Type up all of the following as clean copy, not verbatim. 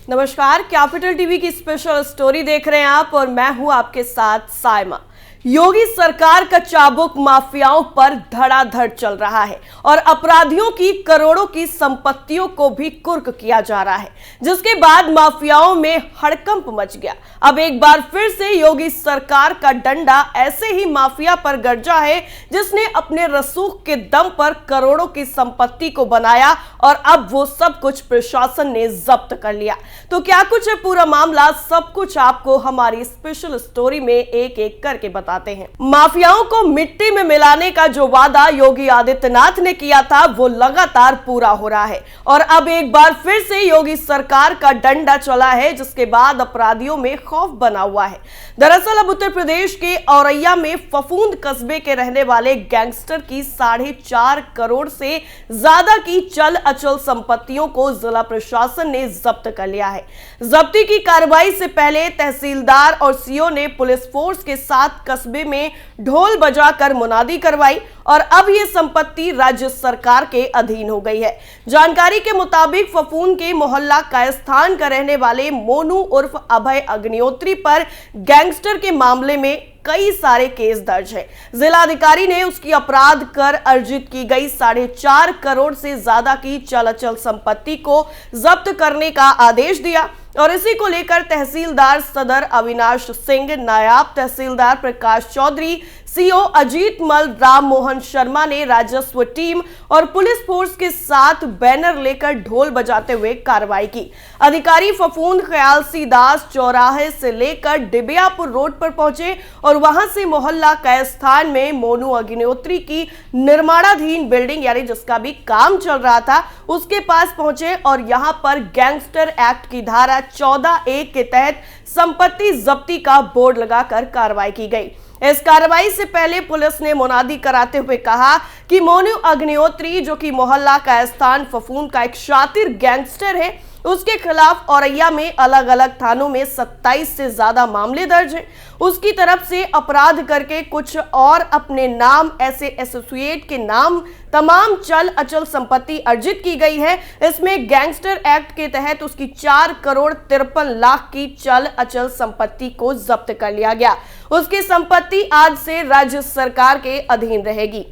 नमस्कार, capital TV की special story देख रहे हैं आप और मैं हूं आपके साथ साइमा। योगी सरकार का चाबुक माफियाओं पर धड़ाधड़ चल रहा है और अपराधियों की करोड़ों की संपत्तियों को भी कुर्क किया जा रहा है, जिसके बाद माफियाओं में हड़कंप मच गया। अब एक बार फिर से योगी सरकार का डंडा ऐसे ही माफिया पर गरजा है जिसने अपने रसूख के दम पर करोड़ों की संपत्ति को बनाया और अब वो सब कुछ प्रशासन ने जब्त कर लिया। तो क्या कुछ है पूरा मामला, सब कुछ आपको हमारी स्पेशल स्टोरी में एक एक करके बताते हैं। माफियाओं को मिट्टी में मिलाने का जो वादा योगी आदित्यनाथ ने किया था वो लगातार पूरा हो रहा है और अब एक बार फिर से योगी सरकार का डंडा चला है, जिसके बाद अपराधियों में खौफ बना हुआ है। दरअसल अब उत्तर प्रदेश के औरैया में फफूंद कस्बे के रहने वाले गैंगस्टर की 4.5 करोड़ से ज्यादा की चल अचल संपत्तियों को जिला प्रशासन ने जब्त कर लिया है। जब्ती की कार्रवाई से पहले तहसीलदार और सीओ ने पुलिस फोर्स के साथ कस्बे में ढोल बजाकर मुनादी करवाई और अब यह संपत्ति राज्य सरकार के अधीन हो गई है। जानकारी के मुताबिक फफूंद के मोहल्ला कायस्थान का रहने वाले मोनू उर्फ अभय अग्निहोत्री पर गैंगस्टर के मामले में कई सारे केस दर्ज है। जिलाधिकारी ने उसकी अपराध कर अर्जित की गई 4.5 करोड़ से ज्यादा की चल अचल संपत्ति को जब्त करने का आदेश दिया और इसी को लेकर तहसीलदार सदर अविनाश सिंह, नायब तहसीलदार प्रकाश चौधरी, सीओ अजीत मल, राम मोहन शर्मा ने राजस्व टीम और पुलिस फोर्स के साथ बैनर लेकर ढोल बजाते हुए कार्रवाई की। अधिकारी फफूंद ख्यालसी दास चौराहे से लेकर डिबियापुर रोड पर पहुंचे और वहां से मोहल्ला कायस्थान में मोनू अग्निहोत्री की निर्माणाधीन बिल्डिंग यानी जिसका भी काम चल रहा था उसके पास पहुंचे और यहां पर गैंगस्टर एक्ट की धारा 14(a) के तहत संपत्ति जब्ती का बोर्ड लगाकर कार्रवाई की गई। इस कार्रवाई से पहले पुलिस ने मुनादी कराते हुए कहा कि मोनू अग्निहोत्री, जो कि मोहल्ला कायस्थान फफूंद का एक शातिर गैंगस्टर है, उसके खिलाफ औरैया में अलग अलग थानों में 27 से ज्यादा मामले दर्ज हैं। उसकी तरफ से अपराध करके कुछ और अपने नाम ऐसे एसोसिएट के नाम तमाम चल अचल संपत्ति अर्जित की गई है। इसमें गैंगस्टर एक्ट के तहत उसकी 4 करोड़ 53 लाख की चल अचल संपत्ति को जब्त कर लिया गया। उसकी संपत्ति आज से राज्य सरकार के अधीन रहेगी।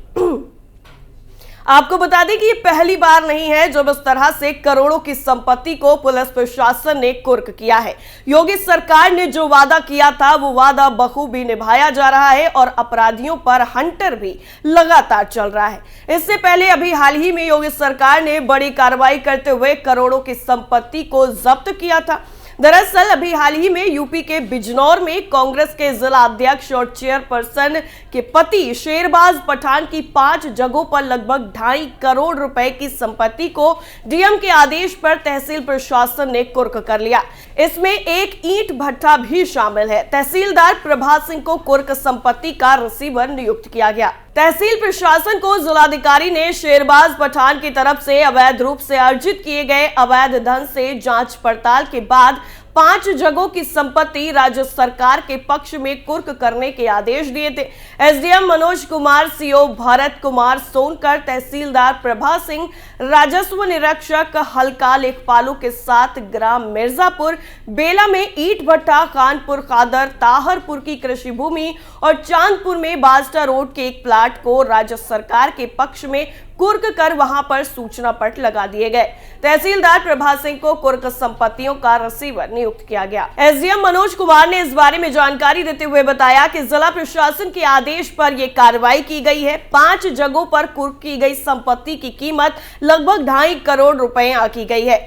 आपको बता दें कि ये पहली बार नहीं है जब इस तरह से करोड़ों की संपत्ति को पुलिस प्रशासन ने कुर्क किया है। योगी सरकार ने जो वादा किया था वो वादा बखूबी निभाया जा रहा है और अपराधियों पर हंटर भी लगातार चल रहा है। इससे पहले अभी हाल ही में योगी सरकार ने बड़ी कार्रवाई करते हुए करोड़ों की संपत्ति को जब्त किया था। दरअसल अभी हाल ही में यूपी के बिजनौर में कांग्रेस के जिला अध्यक्ष और चेयरपर्सन के पति शेरबाज पठान की 5 जगहों पर लगभग 2.5 करोड़ रुपए की संपत्ति को डीएम के आदेश पर तहसील प्रशासन ने कुर्क कर लिया। इसमें एक ईंट भट्ठा भी शामिल है। तहसीलदार प्रभा सिंह को कुर्क संपत्ति का रिसीवर नियुक्त किया गया। तहसील प्रशासन को जिलाधिकारी ने शेरबाज पठान की तरफ से अवैध रूप से अर्जित किए गए अवैध धन से जांच पड़ताल के बाद 5 जगहों की संपत्ति राज्य सरकार के पक्ष में कुर्क करने के आदेश दिए थे। एसडीएम मनोज कुमार, सीओ भरत कुमार सोनकर, तहसीलदार प्रभा सिंह, राजस्व निरीक्षक हल्का लेखपालों के साथ ग्राम मिर्जापुर, बेला में ईंट भट्टा, कानपुर खादर, ताहरपुर की कृषि भूमि और चांदपुर में बाजटा रोड के एक प्लाट को राज्य सरकार के पक्ष में कुर्क कर वहां पर सूचना पट लगा दिए गए। तहसीलदार प्रभा सिंह को कुर्क संपत्तियों का रिसीवर नियुक्त किया गया। एसडीएम मनोज कुमार ने इस बारे में जानकारी देते हुए बताया कि जिला प्रशासन के आदेश पर यह कार्रवाई की गई है। 5 जगहों पर कुर्क की गई संपत्ति की कीमत लगभग 2.5 करोड़ रुपए आंकी गई है।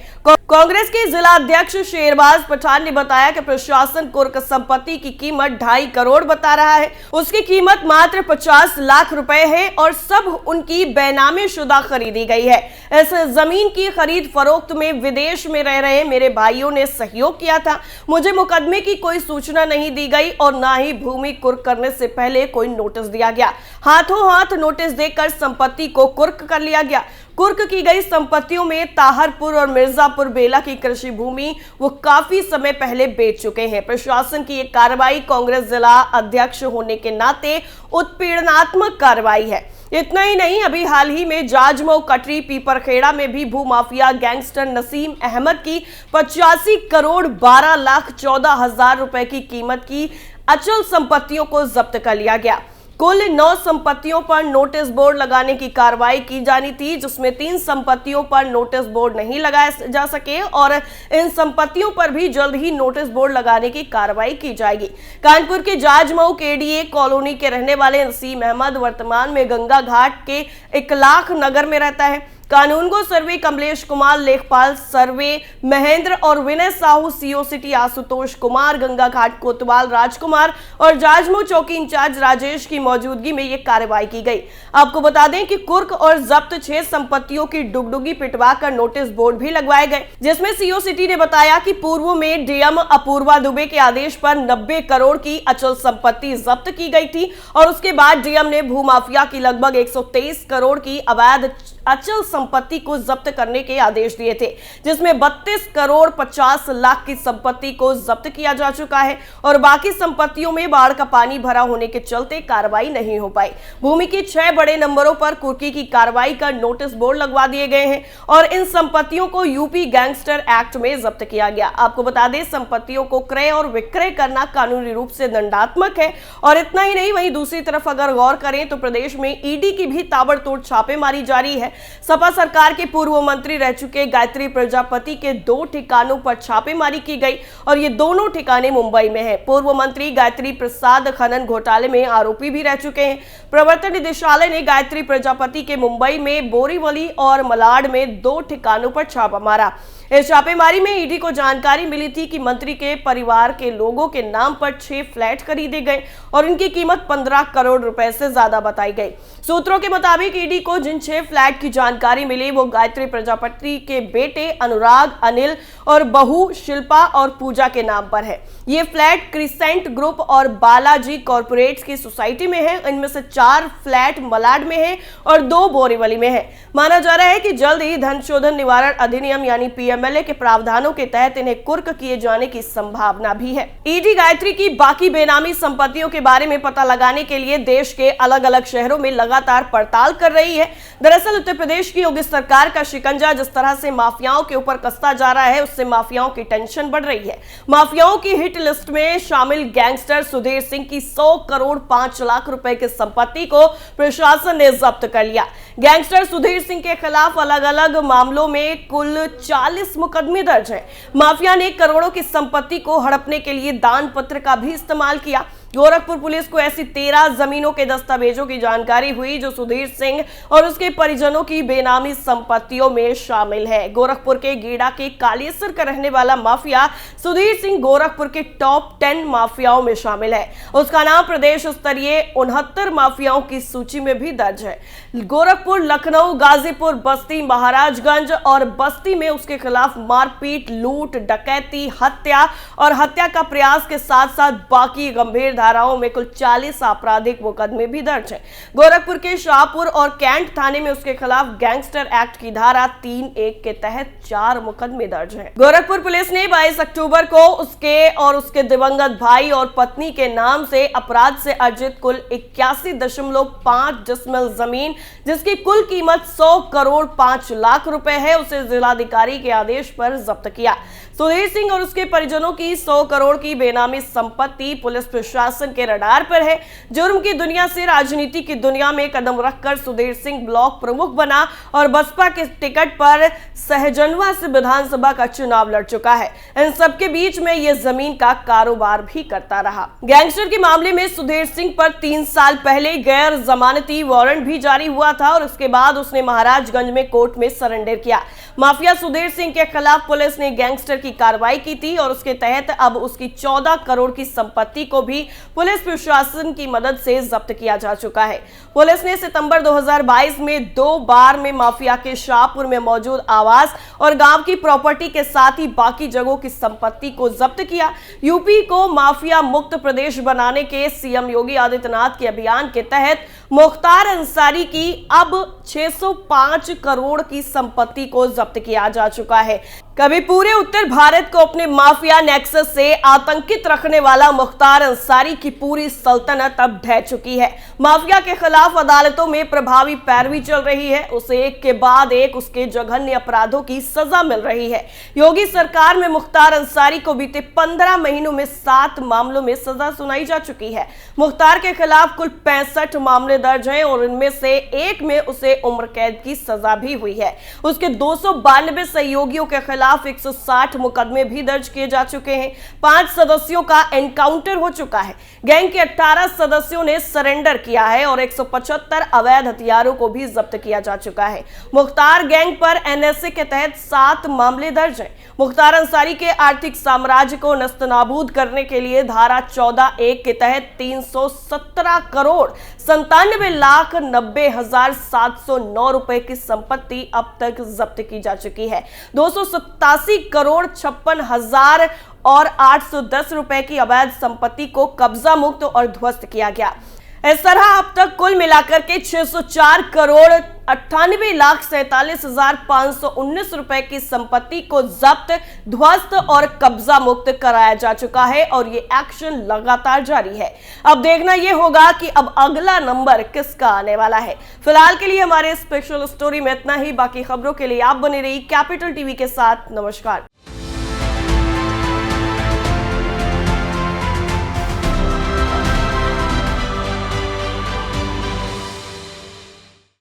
कांग्रेस के जिला अध्यक्ष शेरबाज पठान ने बताया कि प्रशासन कुर्क संपत्ति की कीमत 2.5 करोड़ बता रहा है। उसकी कीमत मात्र 50 लाख रुपए है और सब उनकी बेनामी शुदा खरीदी गई है। इस जमीन की खरीद फरोख्त में विदेश में रह रहे मेरे भाइयों ने सहयोग किया था। मुझे मुकदमे की कोई सूचना नहीं दी गई और ना ही भूमि कुर्क करने से पहले कोई नोटिस दिया गया। हाथों हाथ नोटिस देकर संपत्ति को कुर्क कर लिया गया। कुर्क की गई संपत्तियों में ताहरपुर और मिर्जापुर बेला की कृषि भूमि वो काफी समय पहले बेच चुके हैं। प्रशासन की ये कार्रवाई कांग्रेस जिला अध्यक्ष होने के नाते उत्पीड़नात्मक कार्रवाई है। इतना ही नहीं, अभी हाल ही में जाजमऊ, कटरी, पीपरखेड़ा में भी भूमाफिया गैंगस्टर नसीम अहमद की 85 करोड़ 12,14,000 रुपए की कीमत की अचल संपत्तियों को जब्त कर लिया गया। कुल 9 संपत्तियों पर नोटिस बोर्ड लगाने की कार्रवाई की जानी थी, जिसमें 3 संपत्तियों पर नोटिस बोर्ड नहीं लगाए जा सके और इन संपत्तियों पर भी जल्द ही नोटिस बोर्ड लगाने की कार्रवाई की जाएगी। कानपुर के जाजमऊ केडीए कॉलोनी के रहने वाले नसीम अहमद वर्तमान में गंगा घाट के इकलाख नगर में रहता है। कानूनगो सर्वे कमलेश कुमार, लेखपाल सर्वे महेंद्र और विनय साहू, सीओ सिटी आशुतोष कुमार, गंगा घाट कोतवाल राजकुमार और जाजमऊ चौकी इंचार्ज राजेश की मौजूदगी में यह कार्रवाई की गई। आपको बता दें कि कुर्क और जब्त 6 संपत्तियों की डुगडुगी पिटवाकर नोटिस बोर्ड भी लगवाए गए, जिसमें सीओ सिटी ने बताया कि पूर्व में डीएम अपूर्वा दुबे के आदेश पर 90 करोड़ की अचल संपत्ति जब्त की गई थी और उसके बाद डीएम ने भूमाफिया की लगभग 123 करोड़ की अवैध अचल संपत्ति को जब्त करने के आदेश दिए थे, जिसमें 32 करोड़ 50 लाख की संपत्ति को जब्त किया जा चुका है और बाकी संपत्तियों में बाढ़ का पानी भरा होने के चलते कार्रवाई नहीं हो पाई। भूमि की 6 बड़े नंबरों पर कुर्की की कार्रवाई कर नोटिस बोर्ड लगवा दिए गए हैं और इन संपत्तियों को यूपी गैंगस्टर एक्ट में जब्त किया गया। आपको बता दें, संपत्तियों को क्रय और विक्रय करना कानूनी रूप से दंडात्मक है। और इतना ही नहीं, वहीं दूसरी तरफ अगर गौर करें तो प्रदेश में ईडी की भी ताबड़तोड़ छापेमारी जारी है। सपा सरकार के पूर्व मंत्री रह चुके गायत्री प्रजापति के 2 ठिकानों पर छापेमारी की गई और ये दोनों ठिकाने मुंबई में है। पूर्व मंत्री गायत्री प्रसाद खनन घोटाले में आरोपी भी रह चुके हैं। प्रवर्तन निदेशालय ने गायत्री प्रजापति के मुंबई में बोरीवली और मलाड में 2 ठिकानों पर छापा मारा। इस छापेमारी में ईडी को जानकारी मिली थी कि मंत्री के परिवार के लोगों के नाम पर 6 फ्लैट खरीदे गए और इनकी कीमत 15 करोड़ रुपए से ज्यादा बताई गई। सूत्रों के मुताबिक ईडी को जिन 6 फ्लैट की जानकारी मिली वो गायत्री प्रजापति के बेटे अनुराग, अनिल और बहू शिल्पा और पूजा के नाम पर है। ये फ्लैट क्रिसेंट ग्रुप और बालाजी कॉर्पोरेट्स की सोसाइटी में है। इनमें से 4 फ्लैट मलाड में है और 2 बोरीवली में है। माना जा रहा है कि जल्द ही धन शोधन निवारण अधिनियम यानी पीएमएलए के प्रावधानों के तहत इन्हें कुर्क किए जाने की संभावना भी है। ईडी गायत्री की बाकी बेनामी संपत्तियों के बारे में पता लगाने के लिए देश के अलग अलग शहरों में लगातार पड़ताल कर रही है। दरअसल उत्तर प्रदेश की योगी सरकार का शिकंजा जिस तरह से माफियाओं के ऊपर कसता जा रहा है, उससे माफियाओं की टेंशन बढ़ रही है। माफियाओं की हिट लिस्ट में शामिल गैंगस्टर सुधीर सिंह की 100 करोड़ 5 लाख रुपए की संपत्ति को प्रशासन ने जब्त कर लिया। गैंगस्टर सुधीर सिंह के खिलाफ अलग अलग मामलों में कुल 40 मुकदमे दर्ज हैं। माफिया ने करोड़ों की संपत्ति को हड़पने के लिए दान पत्र का भी इस्तेमाल किया। गोरखपुर पुलिस को ऐसी 13 जमीनों के दस्तावेजों की जानकारी हुई जो सुधीर सिंह और उसके परिजनों की बेनामी संपत्तियों में शामिल है। गोरखपुर के गीड़ा के कालेसर का रहने वाला माफिया सुधीर सिंह गोरखपुर के टॉप 10 माफियाओं में शामिल है। उसका नाम प्रदेश स्तरीय 69 माफियाओं की सूची में भी दर्ज है। गोरखपुर, लखनऊ, गाजीपुर, बस्ती, महाराजगंज और बस्ती में उसके खिलाफ मारपीट, लूट, डकैती, हत्या और हत्या का प्रयास के साथ साथ बाकी गंभीर धाराओं में कुल 40 आपराधिक मुकदमे भी दर्ज हैं। गोरखपुर के शाहपुर और कैंट थाने में उसके खिलाफ गैंगस्टर एक्ट की धारा 3(1) के तहत 4 मुकदमे दर्ज हैं। गोरखपुर पुलिस ने 22 अक्टूबर को उसके दिवंगत भाई और पत्नी के नाम से अपराध से अर्जित कुल 81.5 डिसमिल जमीन, जिसकी कुल कीमत 100 करोड़ 5 लाख रुपए है, उसे जिलाधिकारी के आदेश पर जब्त किया। सुधीर सिंह और उसके परिजनों की 100 करोड़ की बेनामी संपत्ति पुलिस प्रशासन के रडार पर है। जुर्म की दुनिया से राजनीति की दुनिया में कदम रखकर सुधीर सिंह ब्लॉक प्रमुख बना और बसपा के टिकट पर सहजनवा से विधानसभा का चुनाव लड़ चुका है। इन सबके बीच में यह जमीन का कारोबार भी करता रहा। गैंगस्टर के मामले में सुधीर सिंह पर 3 साल पहले गैर जमानती वारंट भी जारी हुआ था और उसके बाद उसने महाराजगंज में कोर्ट में सरेंडर किया। माफिया सुधीर सिंह के खिलाफ पुलिस ने गैंगस्टर की कार्रवाई की थी और उसके तहत अब उसकी 14 करोड़ की संपत्ति को भी पुलिस प्रशासन की मदद से जब्त किया जा चुका है। पुलिस ने सितंबर 2022 में 2 बार में माफिया के शाहपुर में मौजूद आवास और गांव की प्रॉपर्टी के साथ ही बाकी जगहों की संपत्ति को जब्त किया। यूपी को माफिया मुक्त प्रदेश बनाने के सीएम योगी आदित्यनाथ के अभियान के तहत मुख्तार अंसारी की अब 605 करोड़ की संपत्ति को जब्त किया जा चुका है। कभी पूरे उत्तर भारत को अपने माफिया नेक्सस से आतंकित रखने वाला मुख्तार अंसारी की पूरी सल्तनत अब ढह चुकी है। माफिया के खिलाफ अदालतों में प्रभावी पैरवी चल रही है। उसे एक के बाद एक उसके जघन्य अपराधों की सजा मिल रही है। योगी सरकार में मुख्तार अंसारी को बीते 15 महीनों में 7 मामलों में सजा सुनाई जा चुकी है। मुख्तार के खिलाफ कुल 65 मामले दर्ज हैं और इनमें से एक में उसे उम्र कैद की सजा भी हुई है। उसके 292 सहयोगियों के खिलाफ 160 मुकदमे भी दर्ज किए जा चुके हैं। 5 सदस्यों का एनकाउंटर हो चुका है। गैंग के 18 सदस्यों ने सरेंडर किया है और 175 अवैध हथियारों को भी जब्त किया जा चुका है। मुख्तार गैंग पर एनएसए के तहत 7 मामले दर्ज हैं। मुख्तार अंसारी के आर्थिक साम्राज्य को नस्तनाबूद करने के लिए धारा 14(1) के तहत 317 करोड़ 97,90,709 रुपए की संपत्ति अब तक जब्त की जा चुकी है। 287 करोड़ 56,000 और 810 रुपए की अवैध संपत्ति को कब्जा मुक्त और ध्वस्त किया गया। इस तरह अब तक कुल मिलाकर के 604 करोड़ 98,47,519 रुपए की संपत्ति को जब्त, ध्वस्त और कब्जा मुक्त कराया जा चुका है और ये एक्शन लगातार जारी है। अब देखना यह होगा कि अब अगला नंबर किसका आने वाला है। फिलहाल के लिए हमारे स्पेशल स्टोरी में इतना ही। बाकी खबरों के लिए आप बने रहिए कैपिटल टीवी के साथ। नमस्कार।